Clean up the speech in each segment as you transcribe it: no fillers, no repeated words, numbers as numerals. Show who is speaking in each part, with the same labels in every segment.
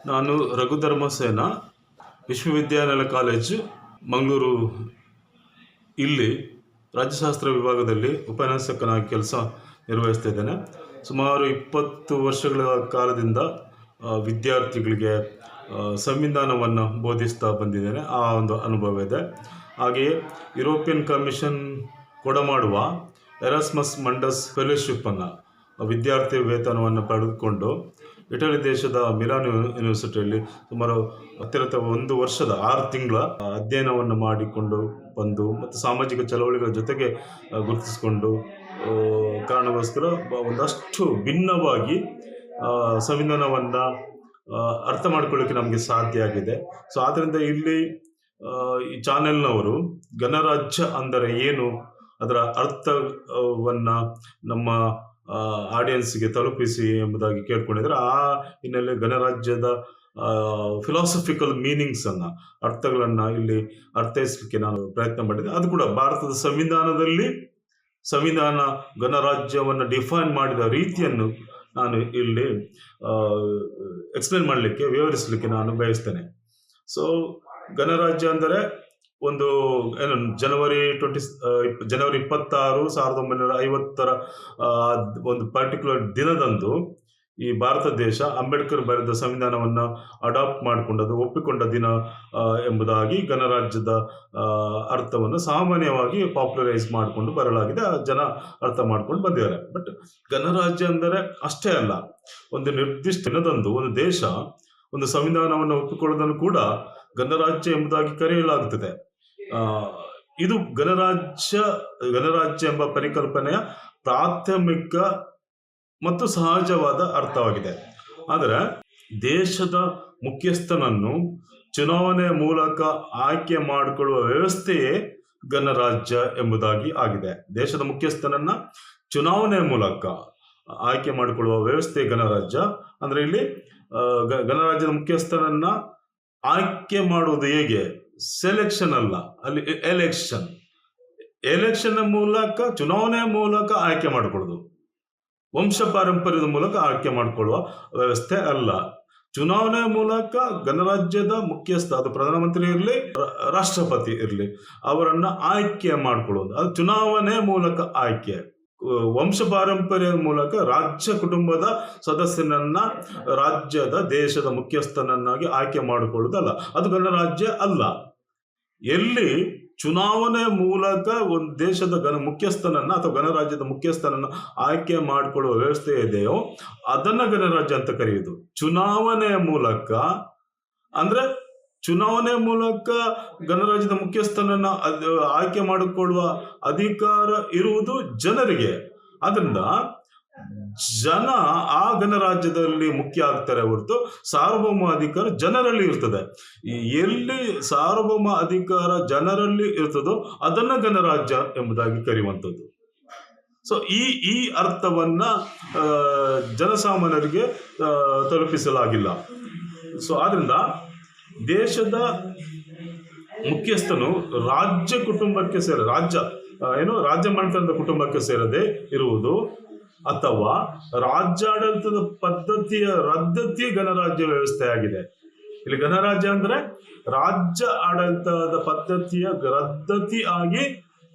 Speaker 1: ನಾನು ರಘುಧರ್ಮಸೇನ ವಿಶ್ವವಿದ್ಯಾನಿಲಯ ಕಾಲೇಜು ಮಂಗಳೂರು ಇಲ್ಲಿ ರಾಜ್ಯಶಾಸ್ತ್ರ ವಿಭಾಗದಲ್ಲಿ ಉಪನ್ಯಾಸಕನಾಗಿ ಕೆಲಸ ನಿರ್ವಹಿಸ್ತಾ ಇದ್ದೇನೆ. ಸುಮಾರು 20 ವರ್ಷಗಳ ಕಾಲದಿಂದ ವಿದ್ಯಾರ್ಥಿಗಳಿಗೆ ಸಂವಿಧಾನವನ್ನು ಬೋಧಿಸ್ತಾ ಬಂದಿದ್ದೇನೆ. ಆ ಒಂದು ಅನುಭವ ಇದೆ. ಹಾಗೆಯೇ ಯುರೋಪಿಯನ್ ಕಮಿಷನ್ ಕೊಡಮಾಡುವ ಎರಾಸ್ಮಸ್ ಮುಂಡಸ್ ಫೆಲೋಶಿಪ್ಪನ್ನು ವಿದ್ಯಾರ್ಥಿ ವೇತನವನ್ನು ಪಡೆದುಕೊಂಡು ಇಟಲಿ ದೇಶದ ಮಿಲಾನ್ ಯೂನಿವರ್ಸಿಟಿಯಲ್ಲಿ ಸುಮಾರು ಹತ್ತಿರ 1 ವರ್ಷದ 6 ತಿಂಗಳ ಅಧ್ಯಯನವನ್ನು ಮಾಡಿಕೊಂಡು ಬಂದು ಮತ್ತು ಸಾಮಾಜಿಕ ಚಳವಳಿಗಳ ಜೊತೆಗೆ ಗುರುತಿಸಿಕೊಂಡು ಕಾರಣಕ್ಕೋಸ್ಕರ ಒಂದಷ್ಟು ಭಿನ್ನವಾಗಿ ಸಂವಿಧಾನವನ್ನು ಅರ್ಥ ಮಾಡ್ಕೊಳ್ಳಿಕ್ಕೆ ನಮಗೆ ಸಾಧ್ಯ ಆಗಿದೆ. ಸೊ ಆದ್ದರಿಂದ ಇಲ್ಲಿ ಈ ಚಾನೆಲ್ನವರು ಗಣರಾಜ್ಯ ಅಂದರೆ ಏನು, ಅದರ ಅರ್ಥವನ್ನು ನಮ್ಮ ಆಡಿಯನ್ಸ್ಗೆ ತಲುಪಿಸಿ ಎಂಬುದಾಗಿ ಕೇಳ್ಕೊಂಡಿದ್ದಾರೆ. ಆ ಹಿನ್ನೆಲೆ ಗಣರಾಜ್ಯದ ಫಿಲಾಸಫಿಕಲ್ ಮೀನಿಂಗ್ಸನ್ನು, ಅರ್ಥಗಳನ್ನು ಇಲ್ಲಿ ಅರ್ಥೈಸಲಿಕ್ಕೆ ನಾನು ಪ್ರಯತ್ನ ಮಾಡಿದೆ. ಅದು ಕೂಡ ಭಾರತದ ಸಂವಿಧಾನ ಗಣರಾಜ್ಯವನ್ನು ಡಿಫೈನ್ ಮಾಡಿದ ರೀತಿಯನ್ನು ನಾನು ಇಲ್ಲಿ ಎಕ್ಸ್ಪ್ಲೇನ್ ಮಾಡಲಿಕ್ಕೆ, ವಿವರಿಸಲಿಕ್ಕೆ ನಾನು ಬಯಸ್ತೇನೆ. ಸೊ ಗಣರಾಜ್ಯ ಅಂದರೆ ಒಂದು ಜನವರಿ 26, 1950 ಒಂದು ಪರ್ಟಿಕ್ಯುಲರ್ ದಿನದಂದು ಈ ಭಾರತ ದೇಶ ಅಂಬೇಡ್ಕರ್ ಬರೆದ ಸಂವಿಧಾನವನ್ನು ಅಡಾಪ್ಟ್ ಮಾಡಿಕೊಂಡದ್ದು, ಒಪ್ಪಿಕೊಂಡ ದಿನ ಎಂಬುದಾಗಿ ಗಣರಾಜ್ಯದ ಅರ್ಥವನ್ನು ಸಾಮಾನ್ಯವಾಗಿ ಪಾಪ್ಯುಲರೈಸ್ ಮಾಡಿಕೊಂಡು ಬರಲಾಗಿದೆ. ಜನ ಅರ್ಥ ಮಾಡ್ಕೊಂಡು ಬಂದಿದ್ದಾರೆ. ಬಟ್ ಗಣರಾಜ್ಯ ಅಂದರೆ ಅಷ್ಟೇ ಅಲ್ಲ. ಒಂದು ನಿರ್ದಿಷ್ಟ ದಿನದಂದು ಒಂದು ದೇಶ ಒಂದು ಸಂವಿಧಾನವನ್ನು ಒಪ್ಪಿಕೊಳ್ಳೋದನ್ನು ಕೂಡ ಗಣರಾಜ್ಯ ಎಂಬುದಾಗಿ ಕರೆಯಲಾಗುತ್ತದೆ. ಇದು ಗಣರಾಜ್ಯ ಎಂಬ ಪರಿಕಲ್ಪನೆಯ ಪ್ರಾಥಮಿಕ ಮತ್ತು ಸಹಜವಾದ ಅರ್ಥವಾಗಿದೆ. ಆದರೆ ದೇಶದ ಮುಖ್ಯಸ್ಥನನ್ನು ಚುನಾವಣೆಯ ಮೂಲಕ ಆಯ್ಕೆ ಮಾಡಿಕೊಳ್ಳುವ ವ್ಯವಸ್ಥೆಯೇ ಗಣರಾಜ್ಯ ಎಂಬುದಾಗಿ ಆಗಿದೆ. ದೇಶದ ಮುಖ್ಯಸ್ಥನನ್ನ ಚುನಾವಣೆಯ ಮೂಲಕ ಆಯ್ಕೆ ಮಾಡಿಕೊಳ್ಳುವ ವ್ಯವಸ್ಥೆ ಗಣರಾಜ್ಯ. ಅಂದ್ರೆ ಇಲ್ಲಿ ಗಣರಾಜ್ಯದ ಮುಖ್ಯಸ್ಥನನ್ನ ಆಯ್ಕೆ ಮಾಡುವುದು ಹೇಗೆ? ಸೆಲೆಕ್ಷನ್ ಅಲ್ಲ, ಅಲ್ಲಿ ಎಲೆಕ್ಷನ್ ಮೂಲಕ, ಚುನಾವಣೆಯ ಮೂಲಕ ಆಯ್ಕೆ ಮಾಡಿಕೊಳ್ಳೋದು. ವಂಶ ಪಾರಂಪರ್ಯದ ಮೂಲಕ ಆಯ್ಕೆ ಮಾಡಿಕೊಳ್ಳುವ ವ್ಯವಸ್ಥೆ ಅಲ್ಲ. ಚುನಾವಣೆಯ ಮೂಲಕ ಗಣರಾಜ್ಯದ ಮುಖ್ಯಸ್ಥ, ಅದು ಪ್ರಧಾನಮಂತ್ರಿ ಇರಲಿ, ರಾಷ್ಟ್ರಪತಿ ಇರಲಿ, ಅವರನ್ನ ಆಯ್ಕೆ ಮಾಡಿಕೊಳ್ಳೋದು. ಅದು ಚುನಾವಣೆ ಮೂಲಕ ಆಯ್ಕೆ. ವಂಶ ಪಾರಂಪರ್ಯದ ಮೂಲಕ ರಾಜ್ಯ ಕುಟುಂಬದ ಸದಸ್ಯನನ್ನ ದೇಶದ ಮುಖ್ಯಸ್ಥನನ್ನಾಗಿ ಆಯ್ಕೆ ಮಾಡಿಕೊಳ್ಳುವುದಲ್ಲ, ಅದು ಗಣರಾಜ್ಯ ಅಲ್ಲ. ಎಲ್ಲಿ ಚುನಾವಣೆ ಮೂಲಕ ಒಂದು ದೇಶದ ಮುಖ್ಯಸ್ಥನನ್ನ ಅಥವಾ ಗಣರಾಜ್ಯದ ಮುಖ್ಯಸ್ಥನನ್ನ ಆಯ್ಕೆ ಮಾಡಿಕೊಳ್ಳುವ ವ್ಯವಸ್ಥೆ ಇದೆಯೋ ಅದನ್ನ ಗಣರಾಜ್ಯ ಅಂತ ಕರೆಯುವುದು. ಚುನಾವಣೆಯ ಮೂಲಕ ಗಣರಾಜ್ಯದ ಮುಖ್ಯಸ್ಥನನ್ನ ಆಯ್ಕೆ ಮಾಡಿಕೊಳ್ಳುವ ಅಧಿಕಾರ ಇರುವುದು ಜನರಿಗೆ. ಆದ್ರಿಂದ ಜನ ಆ ಗಣರಾಜ್ಯದಲ್ಲಿ ಮುಖ್ಯ ಆಗ್ತಾರೆ ಹೊರತು ಸಾರ್ವಭೌಮ ಅಧಿಕಾರ ಜನರಲ್ಲಿ ಇರ್ತದೆ. ಎಲ್ಲಿ ಸಾರ್ವಭೌಮ ಅಧಿಕಾರ ಜನರಲ್ಲಿ ಇರ್ತದೋ ಅದನ್ನ ಗಣರಾಜ್ಯ ಎಂಬುದಾಗಿ ಕರೆಯುವಂಥದ್ದು. ಸೊ ಈ ಅರ್ಥವನ್ನ ಜನಸಾಮಾನ್ಯರಿಗೆ ತಲುಪಿಸಲಾಗಿಲ್ಲ. ಸೊ ಆದ್ರಿಂದ ದೇಶದ ಮುಖ್ಯಸ್ಥನು ರಾಜ್ಯ ಕುಟುಂಬಕ್ಕೆ ರಾಜ್ಯ ಮನೆತನದ ಕುಟುಂಬಕ್ಕೆ ಸೇರದೆ ಇರುವುದು ಅಥವಾ ರಾಜ್ಯಾಡಳಿತದ ಪದ್ಧತಿಯ ರದ್ದತಿ ಗಣರಾಜ್ಯ ವ್ಯವಸ್ಥೆ ಆಗಿದೆ. ಇಲ್ಲಿ ಗಣರಾಜ್ಯ ಅಂದ್ರೆ ರಾಜ್ಯ ಆಡಳಿತದ ಪದ್ಧತಿಯ ರದ್ದತಿ ಆಗಿ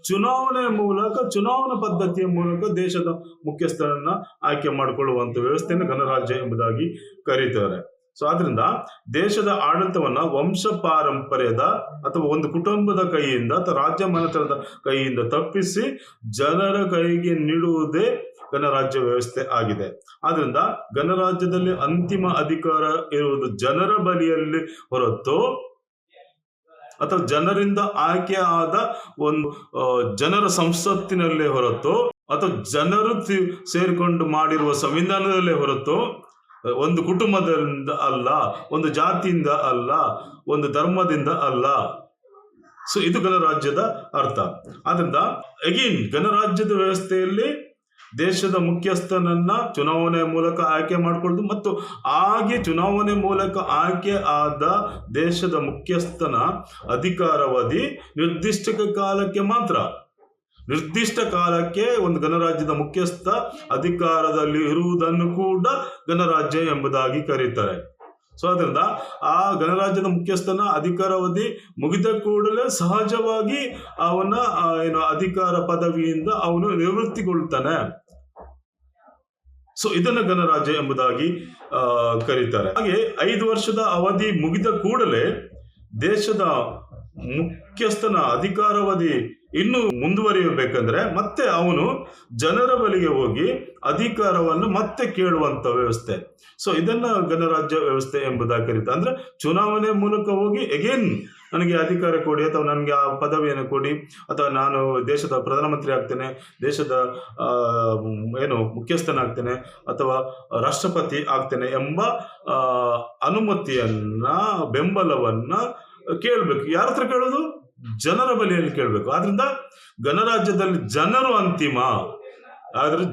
Speaker 1: ಚುನಾವಣಾ ಪದ್ಧತಿಯ ಮೂಲಕ ದೇಶದ ಮುಖ್ಯಸ್ಥರನ್ನ ಆಯ್ಕೆ ಮಾಡಿಕೊಳ್ಳುವಂತ ವ್ಯವಸ್ಥೆಯನ್ನು ಗಣರಾಜ್ಯ ಎಂಬುದಾಗಿ ಕರೀತಾರೆ. ಸೊ ಆದ್ರಿಂದ ದೇಶದ ಆಡಳಿತವನ್ನ ವಂಶ ಪಾರಂಪರ್ಯದ ಅಥವಾ ಒಂದು ಕುಟುಂಬದ ಕೈಯಿಂದ ಅಥವಾ ರಾಜ್ಯ ಮನೆತನದ ಕೈಯಿಂದ ತಪ್ಪಿಸಿ ಜನರ ಕೈಗೆ ನೀಡುವುದೇ ಗಣರಾಜ್ಯ ವ್ಯವಸ್ಥೆ ಆಗಿದೆ. ಆದ್ರಿಂದ ಗಣರಾಜ್ಯದಲ್ಲಿ ಅಂತಿಮ ಅಧಿಕಾರ ಇರುವುದು ಜನರ ಬಳಿಯಲ್ಲಿ ಹೊರತು ಅಥವಾ ಜನರಿಂದ ಆಯ್ಕೆ ಆದ ಒಂದು ಜನರ ಸಂಸತ್ತಿನಲ್ಲೇ ಹೊರತು ಅಥವಾ ಜನರು ಸೇರಿಕೊಂಡು ಮಾಡಿರುವ ಸಂವಿಧಾನದಲ್ಲೇ ಹೊರತು ಒಂದು ಕುಟುಂಬದಿಂದ ಅಲ್ಲ, ಒಂದು ಜಾತಿಯಿಂದ ಅಲ್ಲ, ಒಂದು ಧರ್ಮದಿಂದ ಅಲ್ಲ. ಸೊ ಇದು ಗಣರಾಜ್ಯದ ಅರ್ಥ. ಆದ್ರಿಂದ ಅಗೇನ್ ಗಣರಾಜ್ಯದ ವ್ಯವಸ್ಥೆಯಲ್ಲಿ ದೇಶದ ಮುಖ್ಯಸ್ಥನನ್ನ ಚುನಾವಣೆಯ ಮೂಲಕ ಆಯ್ಕೆ ಮಾಡಿಕೊಳ್ಳುದು ಮತ್ತು ಹಾಗೆ ಚುನಾವಣೆ ಮೂಲಕ ಆಯ್ಕೆ ಆದ ದೇಶದ ಮುಖ್ಯಸ್ಥನ ಅಧಿಕಾರಾವಧಿ ನಿರ್ದಿಷ್ಟ ಕಾಲಕ್ಕೆ ಮಾತ್ರ. ನಿರ್ದಿಷ್ಟ ಕಾಲಕ್ಕೆ ಒಂದು ಗಣರಾಜ್ಯದ ಮುಖ್ಯಸ್ಥ ಅಧಿಕಾರದಲ್ಲಿ ಇರುವುದನ್ನು ಕೂಡ ಗಣರಾಜ್ಯ ಎಂಬುದಾಗಿ ಕರೀತಾರೆ. ಸೊ ಅದರಿಂದ ಆ ಗಣರಾಜ್ಯದ ಮುಖ್ಯಸ್ಥನ ಅಧಿಕಾರಾವಧಿ ಮುಗಿದ ಕೂಡಲೇ ಸಹಜವಾಗಿ ಅವನ ಅಧಿಕಾರ ಪದವಿಯಿಂದ ಅವನು ನಿವೃತ್ತಿಗೊಳ್ತಾನೆ. ಸೊ ಇದನ್ನು ಗಣರಾಜ್ಯ ಎಂಬುದಾಗಿ ಕರೀತಾರೆ. ಹಾಗೆ 5 ವರ್ಷದ ಅವಧಿ ಮುಗಿದ ಕೂಡಲೇ ದೇಶದ ಮುಖ್ಯಸ್ಥನ ಅಧಿಕಾರಾವಧಿ ಇನ್ನು ಮುಂದುವರಿಯಬೇಕಂದ್ರೆ ಮತ್ತೆ ಅವನು ಜನರ ಬಳಿಗೆ ಹೋಗಿ ಅಧಿಕಾರವನ್ನು ಮತ್ತೆ ಕೇಳುವಂತ ವ್ಯವಸ್ಥೆ. ಸೊ ಇದನ್ನ ಗಣರಾಜ್ಯ ವ್ಯವಸ್ಥೆ ಎಂಬುದಾಗಿ ಕರೀತಾರೆ. ಅಂದ್ರೆ ಚುನಾವಣೆ ಮೂಲಕ ಹೋಗಿ ಎಗೇನ್ ನನಗೆ ಅಧಿಕಾರ ಕೊಡಿ, ಅಥವಾ ನನಗೆ ಆ ಪದವಿಯನ್ನು ಕೊಡಿ, ಅಥವಾ ನಾನು ದೇಶದ ಪ್ರಧಾನಮಂತ್ರಿ ಆಗ್ತೇನೆ, ದೇಶದ ಮುಖ್ಯಸ್ಥನಾಗ್ತೇನೆ, ಅಥವಾ ರಾಷ್ಟ್ರಪತಿ ಆಗ್ತೇನೆ ಎಂಬ ಅನುಮತಿಯನ್ನ, ಬೆಂಬಲವನ್ನ ಕೇಳಬೇಕು. ಯಾರ ಹತ್ರ ಕೇಳೋದು? ಜನರ ಬಳಿಯಲ್ಲಿ ಕೇಳಬೇಕು. ಆದ್ರಿಂದ ಗಣರಾಜ್ಯದಲ್ಲಿ ಜನರು ಅಂತಿಮ. ಆದ್ರೆ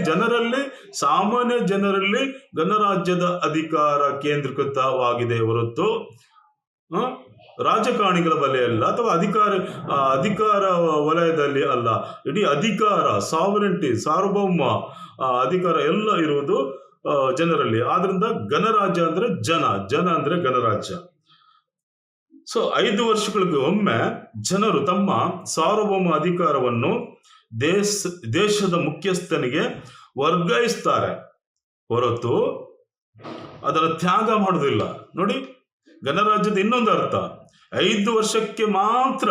Speaker 1: ಜನರಲ್ಲಿ ಸಾಮಾನ್ಯ ಜನರಲ್ಲಿ ಗಣರಾಜ್ಯದ ಅಧಿಕಾರ ಕೇಂದ್ರೀಕೃತವಾಗಿದೆ ಹೊರತು ರಾಜಕಾರಣಿಗಳ ಬಲೆಯಲ್ಲ, ಅಥವಾ ಅಧಿಕಾರ ವಲಯದಲ್ಲಿ ಅಲ್ಲ. ಇಡೀ ಅಧಿಕಾರ, ಸಾವರೆಂಟಿ, ಸಾರ್ವಭೌಮ ಅಧಿಕಾರ ಎಲ್ಲ ಇರುವುದು ಜನರಲ್ಲಿ. ಆದ್ರಿಂದ ಗಣರಾಜ್ಯ ಅಂದ್ರೆ ಜನ ಅಂದ್ರೆ ಗಣರಾಜ್ಯ. ಸೊ 5 ವರ್ಷಗಳಿಗೆ ಒಮ್ಮೆ ಜನರು ತಮ್ಮ ಸಾರ್ವಭೌಮ ಅಧಿಕಾರವನ್ನು ದೇಶದ ಮುಖ್ಯಸ್ಥನಿಗೆ ವರ್ಗಾಯಿಸ್ತಾರೆ ಹೊರತು ಅದನ್ನು ತ್ಯಾಗ ಮಾಡುವುದಿಲ್ಲ. ನೋಡಿ, ಗಣರಾಜ್ಯದ ಇನ್ನೊಂದು ಅರ್ಥ, 5 ವರ್ಷಕ್ಕೆ ಮಾತ್ರ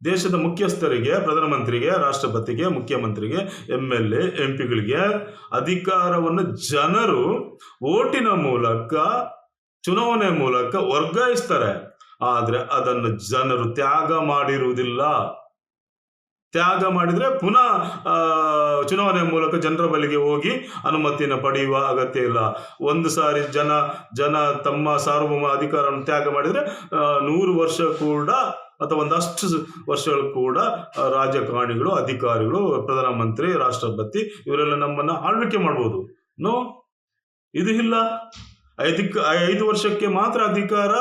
Speaker 1: ದೇಶದ ಮುಖ್ಯಸ್ಥರಿಗೆ, ಪ್ರಧಾನಮಂತ್ರಿಗೆ, ರಾಷ್ಟ್ರಪತಿಗೆ, ಮುಖ್ಯಮಂತ್ರಿಗೆ, MLA, MP ಗಳಿಗೆ ಅಧಿಕಾರವನ್ನು ಜನರು ಓಟಿನ ಮೂಲಕ, ಚುನಾವಣೆ ಮೂಲಕ ವರ್ಗಾಯಿಸ್ತಾರೆ. ಆದ್ರೆ ಅದನ್ನು ಜನರು ತ್ಯಾಗ ಮಾಡಿರುವುದಿಲ್ಲ. ತ್ಯಾಗ ಮಾಡಿದ್ರೆ ಪುನಃ ಚುನಾವಣೆ ಮೂಲಕ ಜನರ ಬಳಿಗೆ ಹೋಗಿ ಅನುಮತಿಯನ್ನು ಪಡೆಯುವ ಅಗತ್ಯ ಇಲ್ಲ. ಒಂದು ಸಾರಿ ಜನ ತಮ್ಮ ಸಾರ್ವಭೌಮ ಅಧಿಕಾರವನ್ನು ತ್ಯಾಗ ಮಾಡಿದ್ರೆ 100 ವರ್ಷ ಕೂಡ, ಅಥವಾ ಒಂದಷ್ಟು ವರ್ಷಗಳು ಕೂಡ ರಾಜಕಾರಣಿಗಳು, ಅಧಿಕಾರಿಗಳು, ಪ್ರಧಾನಮಂತ್ರಿ, ರಾಷ್ಟ್ರಪತಿ ಇವರೆಲ್ಲ ನಮ್ಮನ್ನ ಆಳ್ವಿಕೆ ಮಾಡ್ಬೋದು. ಇದು ಇಲ್ಲ. 5 ವರ್ಷಕ್ಕೆ ಮಾತ್ರ ಅಧಿಕಾರ.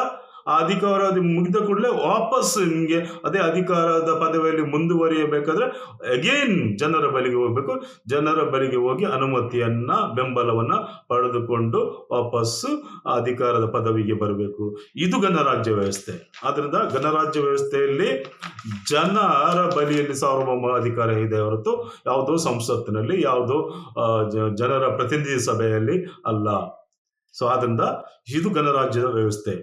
Speaker 1: ಆ ಅಧಿಕಾರ ಮುಗಿದ ಕೂಡಲೇ ವಾಪಸ್ ನಿಮಗೆ ಅದೇ ಅಧಿಕಾರದ ಪದವಿಯಲ್ಲಿ ಮುಂದುವರಿಯಬೇಕಾದ್ರೆ ಅಗೇನ್ ಜನರ ಬಳಿಗೆ ಹೋಗ್ಬೇಕು. ಜನರ ಬಳಿಗೆ ಹೋಗಿ ಅನುಮತಿಯನ್ನ, ಬೆಂಬಲವನ್ನ ಪಡೆದುಕೊಂಡು ವಾಪಸ್ಸು ಅಧಿಕಾರದ ಪದವಿಗೆ ಬರಬೇಕು. ಇದು ಗಣರಾಜ್ಯ ವ್ಯವಸ್ಥೆ. ಆದ್ರಿಂದ ಗಣರಾಜ್ಯ ವ್ಯವಸ್ಥೆಯಲ್ಲಿ ಜನರ ಬಳಿಯಲ್ಲಿ ಸಾರ್ವಭೌಮ ಅಧಿಕಾರ ಇದೆ ಹೊರತು ಯಾವುದೋ ಸಂಸತ್ತಿನಲ್ಲಿ, ಯಾವುದೋ ಜನರ ಪ್ರತಿನಿಧಿ ಸಭೆಯಲ್ಲಿ ಅಲ್ಲ. ಸೊ ಆದ್ರಿಂದ ಇದು ಗಣರಾಜ್ಯದ ವ್ಯವಸ್ಥೆ.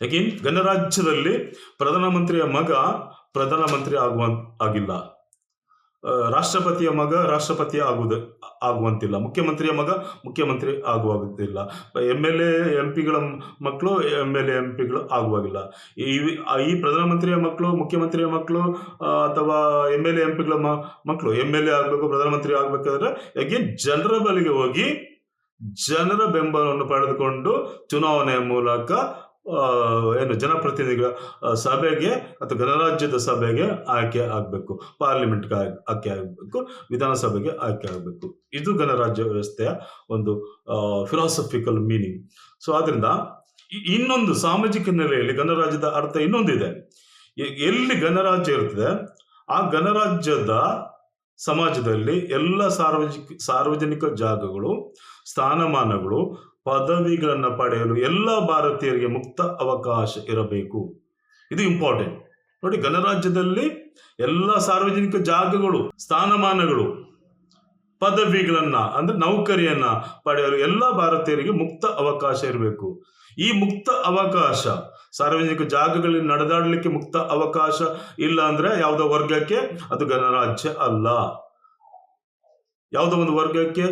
Speaker 1: ಯಾಕೆನ್ ಗಣರಾಜ್ಯದಲ್ಲಿ ಪ್ರಧಾನಮಂತ್ರಿಯ ಮಗ ಪ್ರಧಾನಮಂತ್ರಿ ಆಗಿಲ್ಲ, ರಾಷ್ಟ್ರಪತಿಯ ಮಗ ರಾಷ್ಟ್ರಪತಿ ಆಗುವಂತಿಲ್ಲ, ಮುಖ್ಯಮಂತ್ರಿಯ ಮಗ ಮುಖ್ಯಮಂತ್ರಿ ಆಗುವುದಿಲ್ಲ, MLA MP ಗಳ ಮಕ್ಕಳು MLA MP ಗಳು ಆಗುವಾಗಿಲ್ಲ. ಈ ಪ್ರಧಾನಮಂತ್ರಿಯ ಮಕ್ಕಳು, ಮುಖ್ಯಮಂತ್ರಿಯ ಮಕ್ಕಳು, ಅಥವಾ MLA MP ಗಳ ಮಕ್ಕಳು MLA ಆಗ್ಬೇಕು, ಪ್ರಧಾನಮಂತ್ರಿ ಆಗ್ಬೇಕಾದ್ರೆ ಅಗೇನ್ ಜನರ ಬಳಿಗೆ ಹೋಗಿ ಜನರ ಬೆಂಬಲವನ್ನು ಪಡೆದುಕೊಂಡು ಚುನಾವಣೆಯ ಮೂಲಕ ಜನಪ್ರತಿನಿಧಿಗಳ ಸಭೆಗೆ ಅಥವಾ ಗಣರಾಜ್ಯದ ಸಭೆಗೆ ಆಯ್ಕೆ ಆಗಬೇಕು, ಪಾರ್ಲಿಮೆಂಟ್ಗೆ ಆಯ್ಕೆ ಆಗಬೇಕು, ವಿಧಾನಸಭೆಗೆ ಆಯ್ಕೆ ಆಗಬೇಕು. ಇದು ಗಣರಾಜ್ಯ ವ್ಯವಸ್ಥೆಯ ಒಂದು ಫಿಲಾಸಫಿಕಲ್ ಮೀನಿಂಗ್. ಸೊ ಆದ್ರಿಂದ ಇನ್ನೊಂದು ಸಾಮಾಜಿಕ ನೆಲೆಯಲ್ಲಿ ಗಣರಾಜ್ಯದ ಅರ್ಥ ಇನ್ನೊಂದಿದೆ. ಎಲ್ಲಿ ಗಣರಾಜ್ಯ ಇರ್ತದೆ ಆ ಗಣರಾಜ್ಯದ ಸಮಾಜದಲ್ಲಿ ಎಲ್ಲ ಸಾರ್ವಜನಿಕ ಜಾಗಗಳು, ಸ್ಥಾನಮಾನಗಳು, ಪದವಿಗಳನ್ನು ಪಡೆಯಲು ಎಲ್ಲ ಭಾರತೀಯರಿಗೆ ಮುಕ್ತ ಅವಕಾಶ ಇರಬೇಕು. ಇದು ಇಂಪಾರ್ಟೆಂಟ್. ನೋಡಿ, ಗಣರಾಜ್ಯದಲ್ಲಿ ಎಲ್ಲ ಸಾರ್ವಜನಿಕ ಜಾಗಗಳು, ಸ್ಥಾನಮಾನಗಳು, ಪದವಿಗಳನ್ನ ಅಂದ್ರೆ ನೌಕರಿಯನ್ನ ಪಡೆಯಲು ಎಲ್ಲ ಭಾರತೀಯರಿಗೆ ಮುಕ್ತ ಅವಕಾಶ ಇರಬೇಕು. ಈ ಮುಕ್ತ ಅವಕಾಶ, ಸಾರ್ವಜನಿಕ ಜಾಗಗಳಲ್ಲಿ ನಡೆದಾಡಲಿಕ್ಕೆ ಮುಕ್ತ ಅವಕಾಶ ಇಲ್ಲ ಅಂದ್ರೆ ಯಾವುದೋ ವರ್ಗಕ್ಕೆ ಅದು ಗಣರಾಜ್ಯ ಅಲ್ಲ. ಯಾವುದೋ ಒಂದು ವರ್ಗಕ್ಕೆ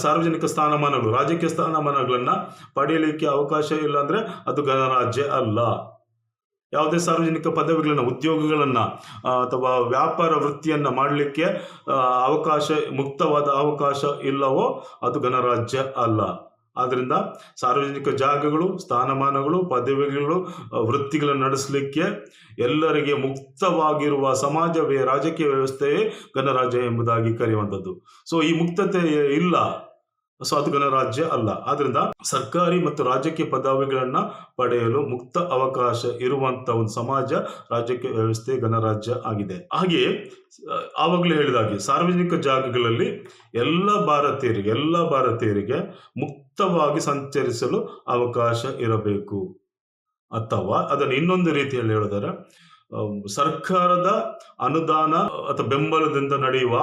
Speaker 1: ಸಾರ್ವಜನಿಕ ಸ್ಥಾನಮಾನಗಳು, ರಾಜಕೀಯ ಸ್ಥಾನಮಾನಗಳನ್ನ ಪಡೆಯಲಿಕ್ಕೆ ಅವಕಾಶ ಇಲ್ಲ ಅಂದ್ರೆ ಅದು ಗಣರಾಜ್ಯ ಅಲ್ಲ. ಯಾವುದೇ ಸಾರ್ವಜನಿಕ ಪದವಿಗಳನ್ನ, ಉದ್ಯೋಗಗಳನ್ನ ಅಥವಾ ವ್ಯಾಪಾರ ವೃತ್ತಿಯನ್ನ ಮಾಡಲಿಕ್ಕೆ ಮುಕ್ತವಾದ ಅವಕಾಶ ಇಲ್ಲವೋ ಅದು ಗಣರಾಜ್ಯ ಅಲ್ಲ. ಆದ್ರಿಂದ ಸಾರ್ವಜನಿಕ ಜಾಗಗಳು, ಸ್ಥಾನಮಾನಗಳು, ಪದವಿಗಳು, ವೃತ್ತಿಗಳನ್ನು ನಡೆಸಲಿಕ್ಕೆ ಎಲ್ಲರಿಗೆ ಮುಕ್ತವಾಗಿರುವ ಸಮಾಜವೇ, ರಾಜಕೀಯ ವ್ಯವಸ್ಥೆಯೇ ಗಣರಾಜ್ಯ ಎಂಬುದಾಗಿ ಕರೆಯುವಂಥದ್ದು. ಸೊ ಈ ಮುಕ್ತತೆ ಇಲ್ಲ, ಸೊ ಅದು ಗಣರಾಜ್ಯ ಅಲ್ಲ. ಆದ್ರಿಂದ ಸರ್ಕಾರಿ ಮತ್ತು ರಾಜಕೀಯ ಪದವಿಗಳನ್ನ ಪಡೆಯಲು ಮುಕ್ತ ಅವಕಾಶ ಇರುವಂತ ಒಂದು ಸಮಾಜ, ರಾಜಕೀಯ ವ್ಯವಸ್ಥೆ ಗಣರಾಜ್ಯ ಆಗಿದೆ. ಹಾಗೆಯೇ ಆವಾಗಲೇ ಹೇಳಿದಾಗೆ ಸಾರ್ವಜನಿಕ ಜಾಗಗಳಲ್ಲಿ ಎಲ್ಲ ಭಾರತೀಯರಿಗೆ ಮುಕ್ತ ಮುಕ್ತವಾಗಿ ಸಂಚರಿಸಲು ಅವಕಾಶ ಇರಬೇಕು. ಅಥವಾ ಅದನ್ನು ಇನ್ನೊಂದು ರೀತಿಯಲ್ಲಿ ಹೇಳಿದರೆ, ಸರ್ಕಾರದ ಅನುದಾನ ಅಥವಾ ಬೆಂಬಲದಿಂದ ನಡೆಯುವ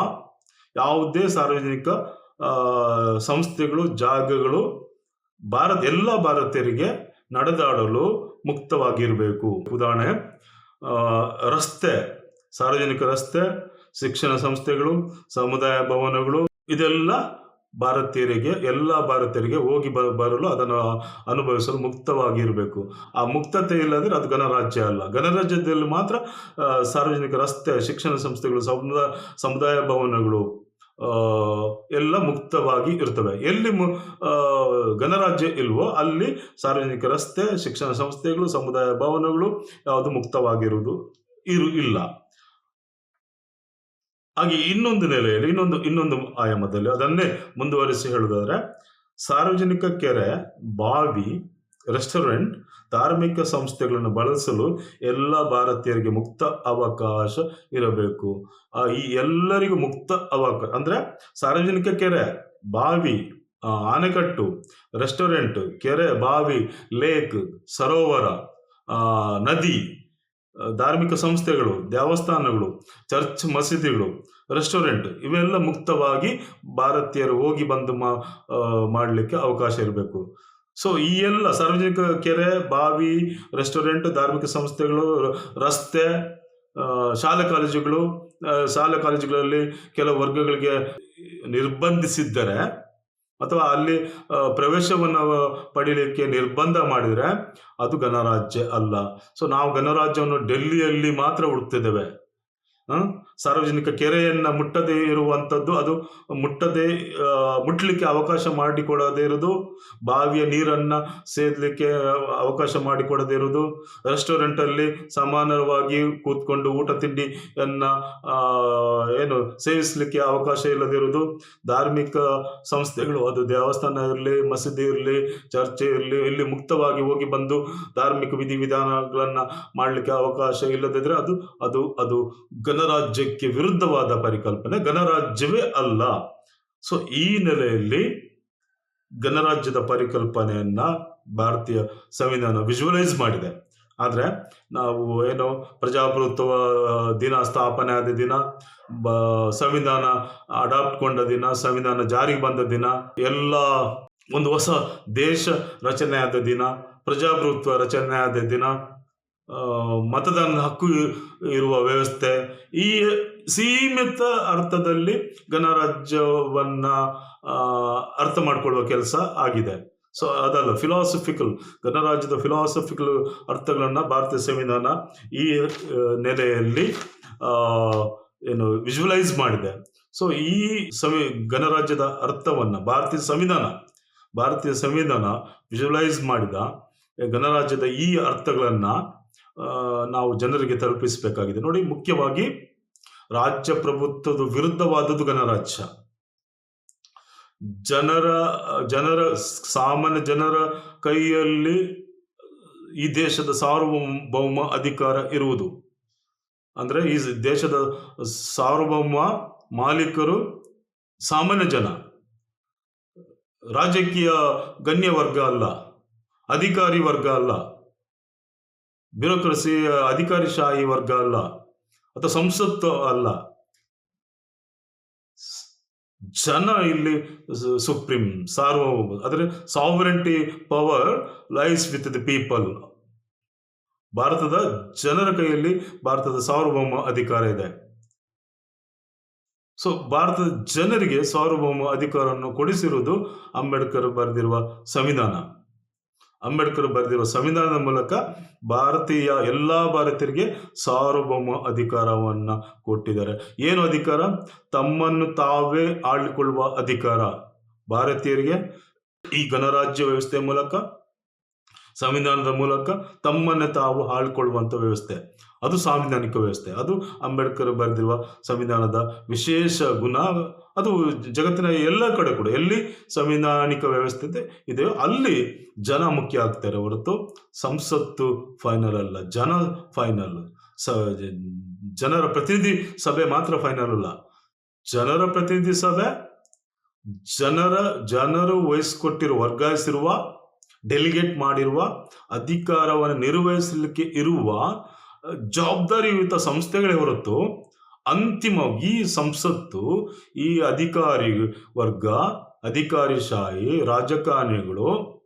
Speaker 1: ಯಾವುದೇ ಸಾರ್ವಜನಿಕ ಸಂಸ್ಥೆಗಳು, ಜಾಗಗಳು ಎಲ್ಲ ಭಾರತೀಯರಿಗೆ ನಡೆದಾಡಲು ಮುಕ್ತವಾಗಿರಬೇಕು. ಉದಾಹರಣೆ, ರಸ್ತೆ, ಸಾರ್ವಜನಿಕ ರಸ್ತೆ, ಶಿಕ್ಷಣ ಸಂಸ್ಥೆಗಳು, ಸಮುದಾಯ ಭವನಗಳು, ಇದೆಲ್ಲ ಎಲ್ಲ ಭಾರತೀಯರಿಗೆ ಹೋಗಿ ಬರಲು, ಅದನ್ನು ಅನುಭವಿಸಲು ಮುಕ್ತವಾಗಿರಬೇಕು. ಆ ಮುಕ್ತತೆ ಇಲ್ಲದ್ರೆ ಅದು ಗಣರಾಜ್ಯ ಅಲ್ಲ. ಗಣರಾಜ್ಯದಲ್ಲಿ ಮಾತ್ರ ಸಾರ್ವಜನಿಕ ರಸ್ತೆ, ಶಿಕ್ಷಣ ಸಂಸ್ಥೆಗಳು, ಸಮುದಾಯ ಭವನಗಳು ಎಲ್ಲ ಮುಕ್ತವಾಗಿ ಇರ್ತವೆ. ಎಲ್ಲಿ ಗಣರಾಜ್ಯ ಇಲ್ವೋ ಅಲ್ಲಿ ಸಾರ್ವಜನಿಕ ರಸ್ತೆ, ಶಿಕ್ಷಣ ಸಂಸ್ಥೆಗಳು, ಸಮುದಾಯ ಭವನಗಳು ಯಾವುದು ಮುಕ್ತವಾಗಿರುವುದು ಇಲ್ಲ. ಹಾಗೆ ಇನ್ನೊಂದು ನೆಲೆಯಲ್ಲಿ, ಇನ್ನೊಂದು ಆಯಾಮದಲ್ಲಿ ಅದನ್ನೇ ಮುಂದುವರಿಸಿ ಹೇಳುವುದಾದ್ರೆ, ಸಾರ್ವಜನಿಕ ಕೆರೆ, ಬಾವಿ, ರೆಸ್ಟೋರೆಂಟ್, ಧಾರ್ಮಿಕ ಸಂಸ್ಥೆಗಳನ್ನು ಬಳಸಲು ಎಲ್ಲ ಭಾರತೀಯರಿಗೆ ಮುಕ್ತ ಅವಕಾಶ ಇರಬೇಕು. ಈ ಎಲ್ಲರಿಗೂ ಮುಕ್ತ ಅವಕಾಶ ಅಂದ್ರೆ ಸಾರ್ವಜನಿಕ ಕೆರೆ, ಬಾವಿ, ಆನೆಕಟ್ಟು, ರೆಸ್ಟೋರೆಂಟ್, ಕೆರೆ, ಬಾವಿ, ಲೇಕ್, ಸರೋವರ, ನದಿ, ಧಾರ್ಮಿಕ ಸಂಸ್ಥೆಗಳು, ದೇವಸ್ಥಾನಗಳು, ಚರ್ಚ್, ಮಸೀದಿಗಳು, ರೆಸ್ಟೋರೆಂಟ್, ಇವೆಲ್ಲ ಮುಕ್ತವಾಗಿ ಭಾರತೀಯರು ಹೋಗಿ ಬಂದು ಮಾಡಲಿಕ್ಕೆ ಅವಕಾಶ ಇರಬೇಕು. ಸೊ ಈ ಎಲ್ಲ ಸಾರ್ವಜನಿಕ ಕೆರೆ, ಬಾವಿ, ರೆಸ್ಟೋರೆಂಟ್, ಧಾರ್ಮಿಕ ಸಂಸ್ಥೆಗಳು, ರಸ್ತೆ, ಶಾಲಾ ಕಾಲೇಜುಗಳಲ್ಲಿ ಕೆಲವು ವರ್ಗಗಳಿಗೆ ನಿರ್ಬಂಧಿಸಿದ್ದರೆ ಅಥವಾ ಅಲ್ಲಿ ಪ್ರವೇಶವನ್ನು ಪಡೀಲಿಕ್ಕೆ ನಿರ್ಬಂಧ ಮಾಡಿದರೆ ಅದು ಗಣರಾಜ್ಯ ಅಲ್ಲ. ಸೊ ನಾವು ಗಣರಾಜ್ಯವನ್ನು ಡೆಲ್ಲಿಯಲ್ಲಿ ಮಾತ್ರ ಹುಡುಕ್ತಿದ್ದೇವೆ. ಸಾರ್ವಜನಿಕ ಕೆರೆಯನ್ನು ಮುಟ್ಟದೇ ಇರುವಂಥದ್ದು, ಅದು ಮುಟ್ಲಿಕ್ಕೆ ಅವಕಾಶ ಮಾಡಿಕೊಡದೇ ಇರೋದು, ಬಾವಿಯ ನೀರನ್ನು ಸೇದಲಿಕ್ಕೆ ಅವಕಾಶ ಮಾಡಿಕೊಡದೇ ಇರೋದು, ರೆಸ್ಟೋರೆಂಟಲ್ಲಿ ಸಮಾನವಾಗಿ ಕೂತ್ಕೊಂಡು ಊಟ ತಿಂಡಿಯನ್ನು ಸೇವಿಸಲಿಕ್ಕೆ ಅವಕಾಶ ಇಲ್ಲದಿರುವುದು, ಧಾರ್ಮಿಕ ಸಂಸ್ಥೆಗಳು, ಅದು ದೇವಸ್ಥಾನ ಇರಲಿ, ಮಸೀದಿ ಇರಲಿ, ಚರ್ಚೆ ಇರಲಿ, ಇಲ್ಲಿ ಮುಕ್ತವಾಗಿ ಹೋಗಿ ಬಂದು ಧಾರ್ಮಿಕ ವಿಧಿವಿಧಾನಗಳನ್ನು ಮಾಡಲಿಕ್ಕೆ ಅವಕಾಶ ಇಲ್ಲದಿದ್ದರೆ ಅದು ಗಣರಾಜ್ಯಕ್ಕೆ ವಿರುದ್ಧವಾದ ಪರಿಕಲ್ಪನೆ, ಗಣರಾಜ್ಯವೇ ಅಲ್ಲ. ಸೊ ಈ ನೆಲೆಯಲ್ಲಿ ಗಣರಾಜ್ಯದ ಪರಿಕಲ್ಪನೆಯನ್ನ ಭಾರತೀಯ ಸಂವಿಧಾನ ವಿಜುವಲೈಸ್ ಮಾಡಿದೆ. ಆದರೆ ನಾವು ಪ್ರಜಾಪ್ರಭುತ್ವ ದಿನ ಸ್ಥಾಪನೆ ಆದ ದಿನ, ಸಂವಿಧಾನ ಅಡಾಪ್ಟ್ಕೊಂಡ ದಿನ, ಸಂವಿಧಾನ ಜಾರಿಗೆ ಬಂದ ದಿನ, ಎಲ್ಲ ಒಂದು ಹೊಸ ದೇಶ ರಚನೆ ಆದ ದಿನ, ಪ್ರಜಾಪ್ರಭುತ್ವ ರಚನೆ ಆದ ದಿನ, ಮತದಾನದ ಹಕ್ಕು ಇರುವ ವ್ಯವಸ್ಥೆ, ಈ ಸೀಮಿತ ಅರ್ಥದಲ್ಲಿ ಗಣರಾಜ್ಯವನ್ನ ಅರ್ಥ ಮಾಡಿಕೊಳ್ಳುವ ಕೆಲಸ ಆಗಿದೆ. ಸೊ ಅದಲ್ಲ, ಗಣರಾಜ್ಯದ ಫಿಲಾಸಫಿಕಲ್ ಅರ್ಥಗಳನ್ನ ಭಾರತೀಯ ಸಂವಿಧಾನ ಈ ನೆಲೆಯಲ್ಲಿ ವಿಜುವಲೈಸ್ ಮಾಡಿದೆ. ಸೊ ಈ ಗಣರಾಜ್ಯದ ಅರ್ಥವನ್ನ ಭಾರತೀಯ ಸಂವಿಧಾನ ವಿಜುವಲೈಸ್ ಮಾಡಿದ ಗಣರಾಜ್ಯದ ಈ ಅರ್ಥಗಳನ್ನ ನಾವು ಜನರಿಗೆ ತಲುಪಿಸಬೇಕಾಗಿದೆ. ನೋಡಿ, ಮುಖ್ಯವಾಗಿ ರಾಜ್ಯ ಪ್ರಭುತ್ವದ ವಿರುದ್ಧವಾದದ್ದು ಗಣರಾಜ್ಯ. ಸಾಮಾನ್ಯ ಜನರ ಕೈಯಲ್ಲಿ ಈ ದೇಶದ ಸಾರ್ವಭೌಮ ಅಧಿಕಾರ ಇರುವುದು. ಅಂದ್ರೆ ಈ ದೇಶದ ಸಾರ್ವಭೌಮ ಮಾಲೀಕರು ಸಾಮಾನ್ಯ ಜನ, ರಾಜಕೀಯ ಗಣ್ಯ ವರ್ಗ ಅಲ್ಲ, ಅಧಿಕಾರಿ ವರ್ಗ ಅಲ್ಲ, ಬ್ಯೂರೋಕ್ರಸಿ ಅಧಿಕಾರಿಶಾಹಿ ವರ್ಗ ಅಲ್ಲ, ಅಥವಾ ಸಂಸತ್ತು ಅಲ್ಲ. ಜನ ಇಲ್ಲಿ ಸುಪ್ರೀಂ, ಸಾರ್ವಭೌಮ. ಆದರೆ ಸಾವರೆಂಟಿ power lies with the people. ಭಾರತದ ಜನರ ಕೈಯಲ್ಲಿ ಭಾರತದ ಸಾರ್ವಭೌಮ ಅಧಿಕಾರ ಇದೆ. ಸೊ ಭಾರತದ ಜನರಿಗೆ ಸಾರ್ವಭೌಮ ಅಧಿಕಾರವನ್ನು ಕೊಡಿಸಿರುವುದು ಅಂಬೇಡ್ಕರ್ ಬರೆದಿರುವ ಸಂವಿಧಾನ. ಅಂಬೇಡ್ಕರ್ ಬರೆದಿರುವ ಸಂವಿಧಾನದ ಮೂಲಕ ಎಲ್ಲಾ ಭಾರತೀಯರಿಗೆ ಸಾರ್ವಭೌಮ ಅಧಿಕಾರವನ್ನ ಕೊಟ್ಟಿದ್ದಾರೆ. ಏನು ಅಧಿಕಾರ? ತಮ್ಮನ್ನು ತಾವೇ ಆಳಿಕೊಳ್ಳುವ ಅಧಿಕಾರ ಭಾರತೀಯರಿಗೆ ಈ ಗಣರಾಜ್ಯ ವ್ಯವಸ್ಥೆ ಮೂಲಕ, ಸಂವಿಧಾನದ ಮೂಲಕ ತಮ್ಮನ್ನೇ ತಾವು ಆಳಿಕೊಳ್ಳುವಂತ ವ್ಯವಸ್ಥೆ. ಅದು ಸಾಂವಿಧಾನಿಕ ವ್ಯವಸ್ಥೆ. ಅದು ಅಂಬೇಡ್ಕರ್ ಬರೆದಿರುವ ಸಂವಿಧಾನದ ವಿಶೇಷ ಗುಣ. ಅದು ಜಗತ್ತಿನ ಎಲ್ಲ ಕಡೆ ಕೂಡ ಎಲ್ಲಿ ಸಂವಿಧಾನಿಕ ವ್ಯವಸ್ಥೆ ಇದೆಯೋ ಅಲ್ಲಿ ಜನ ಮುಖ್ಯ ಆಗ್ತಾರೆ ಹೊರತು ಸಂಸತ್ತು ಫೈನಲ್ ಅಲ್ಲ. ಜನ ಫೈನಲ್. ಜನರ ಪ್ರತಿನಿಧಿ ಸಭೆ ಮಾತ್ರ ಫೈನಲ್ ಅಲ್ಲ. ಜನರ ಪ್ರತಿನಿಧಿ ಸಭೆ, ಜನರು ವಹಿಸಿಕೊಟ್ಟಿರುವ, ವರ್ಗಾಯಿಸಿರುವ, ಡೆಲಿಗೇಟ್ ಮಾಡಿರುವ ಅಧಿಕಾರವನ್ನು ನಿರ್ವಹಿಸಲಿಕ್ಕೆ ಇರುವ ಜವಾಬ್ದಾರಿಯುತ ಸಂಸ್ಥೆಗಳೇ ಹೊರತು ಅಂತಿಮ ಈ ಸಂಸತ್ತು, ಈ ಅಧಿಕಾರಿ ವರ್ಗ, ಅಧಿಕಾರಿಶಾಹಿ, ರಾಜಕಾರಣಿಗಳು,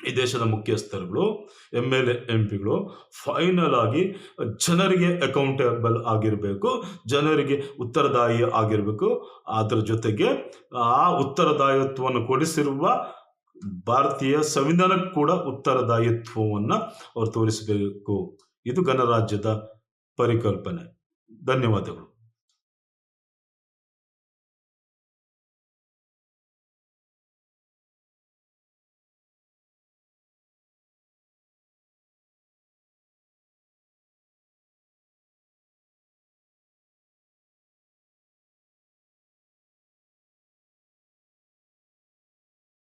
Speaker 1: ಈ ದೇಶದ ಮುಖ್ಯಸ್ಥರುಗಳು, MLA MP ಗಳು ಫೈನಲ್ ಆಗಿ ಜನರಿಗೆ ಅಕೌಂಟೇಬಲ್ ಆಗಿರಬೇಕು, ಜನರಿಗೆ ಉತ್ತರದಾಯಿ ಆಗಿರಬೇಕು. ಅದರ ಜೊತೆಗೆ ಆ ಉತ್ತರದಾಯಿತ್ವವನ್ನು ಕೊಡಿಸಿರುವ ಭಾರತೀಯ ಸಂವಿಧಾನಕ್ಕೆ ಕೂಡ ಉತ್ತರದಾಯಿತ್ವವನ್ನು ಅವರು ತೋರಿಸಬೇಕು. ಇದು ಗಣರಾಜ್ಯದ ಪರಿಕಲ್ಪನೆ. ಧನ್ಯವಾದಗಳು.